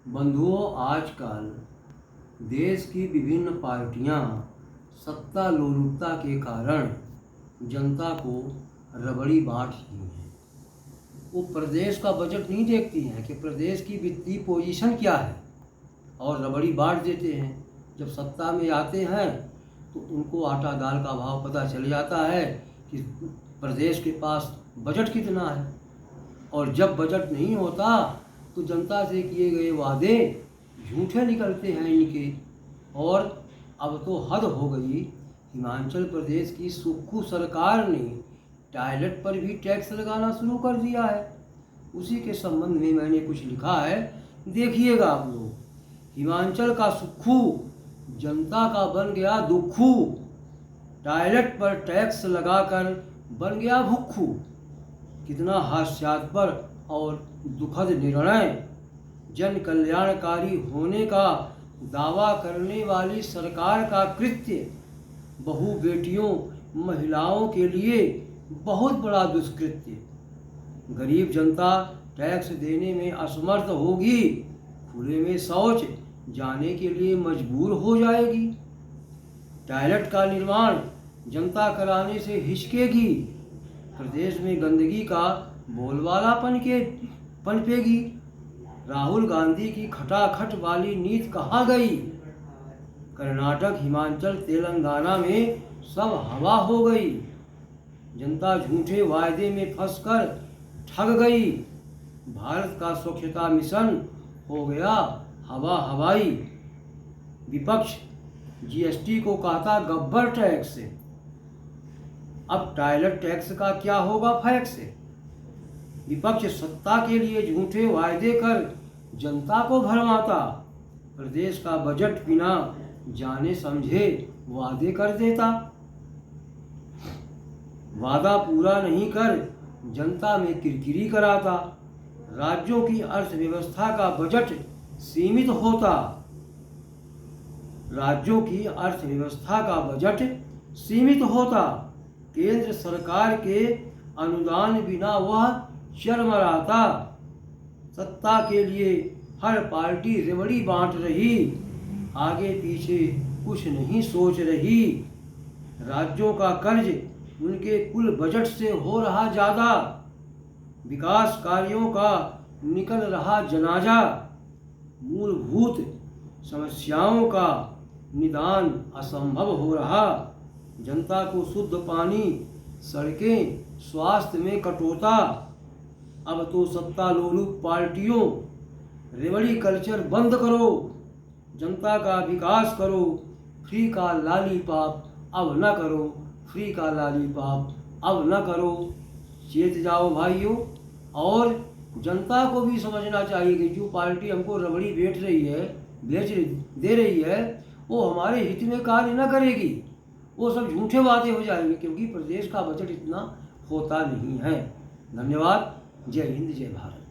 बंधुओं, आजकल देश की विभिन्न पार्टियां सत्ता लोलुपता के कारण जनता को रबड़ी बांट रही हैं। वो प्रदेश का बजट नहीं देखती हैं कि प्रदेश की वित्तीय पोजीशन क्या है और रबड़ी बांट देते हैं। जब सत्ता में आते हैं तो उनको आटा दाल का भाव पता चल जाता है कि प्रदेश के पास बजट कितना है, और जब बजट नहीं होता तो जनता से किए गए वादे झूठे निकलते हैं इनके। और अब तो हद हो गई, हिमाचल प्रदेश की सुक्खू सरकार ने टॉयलेट पर भी टैक्स लगाना शुरू कर दिया है। उसी के संबंध में मैंने कुछ लिखा है, देखिएगा आप लोग। हिमाचल का सुक्खू जनता का बन गया दुखू, टॉयलेट पर टैक्स लगाकर बन गया भुक्खू। कितना हास्यास्पद और दुखद निर्णय। जन कल्याणकारी होने का दावा करने वाली सरकार का कृत्य बहु बेटियों महिलाओं के लिए बहुत बड़ा दुष्कृत्य। गरीब जनता टैक्स देने में असमर्थ होगी, खुले में शौच जाने के लिए मजबूर हो जाएगी। टॉयलेट का निर्माण जनता कराने से हिचकेगी। प्रदेश में गंदगी का बोलबाला पनपेगी। राहुल गांधी की खटाखट वाली नीति कहाँ गई? कर्नाटक, हिमाचल, तेलंगाना में सब हवा हो गई। जनता झूठे वायदे में फंसकर ठग गई। भारत का स्वच्छता मिशन हो गया हवा हवाई। विपक्ष जीएसटी को कहता गब्बर टैक्स। अब टॉयलेट टैक्स का क्या होगा फैक्स? विपक्ष सत्ता के लिए झूठे वायदे कर जनता को भरमाता। प्रदेश का बजट बिना जाने समझे वादे कर देता। वादा पूरा नहीं कर जनता में किरकिरी कराता। राज्यों की अर्थव्यवस्था का बजट सीमित होता। राज्यों की अर्थव्यवस्था का बजट सीमित होता। केंद्र सरकार के अनुदान बिना वह चरमराता। सत्ता के लिए हर पार्टी रेवड़ी बांट रही, आगे पीछे कुछ नहीं सोच रही। राज्यों का कर्ज उनके कुल बजट से हो रहा ज़्यादा। विकास कार्यों का निकल रहा जनाजा। मूलभूत समस्याओं का निदान असंभव हो रहा। जनता को शुद्ध पानी, सड़कें, स्वास्थ्य में कटौता। अब तो सत्ता लोलुप पार्टियों, रेवड़ी कल्चर बंद करो, जनता का विकास करो। फ्री का लॉलीपॉप अब न करो, फ्री का लॉलीपॉप अब न करो। चेत जाओ भाइयों। और जनता को भी समझना चाहिए कि जो पार्टी हमको रबड़ी बेच दे रही है वो हमारे हित में कार्य न करेगी। वो सब झूठे वादे हो जाएंगे, क्योंकि प्रदेश का बजट इतना होता नहीं है। धन्यवाद। जय हिंद, जय भारत।